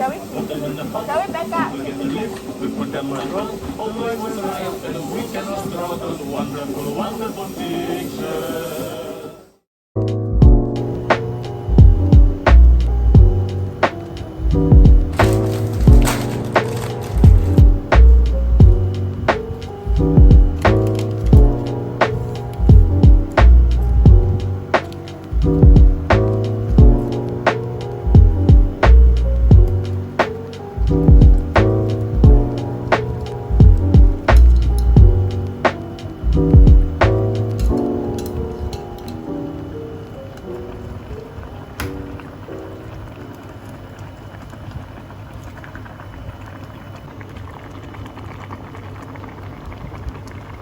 Shall we? Shall we back up? We put them across all the way to the right, and we cannot draw those wonderful, wonderful pictures.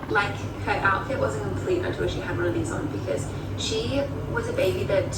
Like, her outfit wasn't complete until she had one of these on, because she was a baby that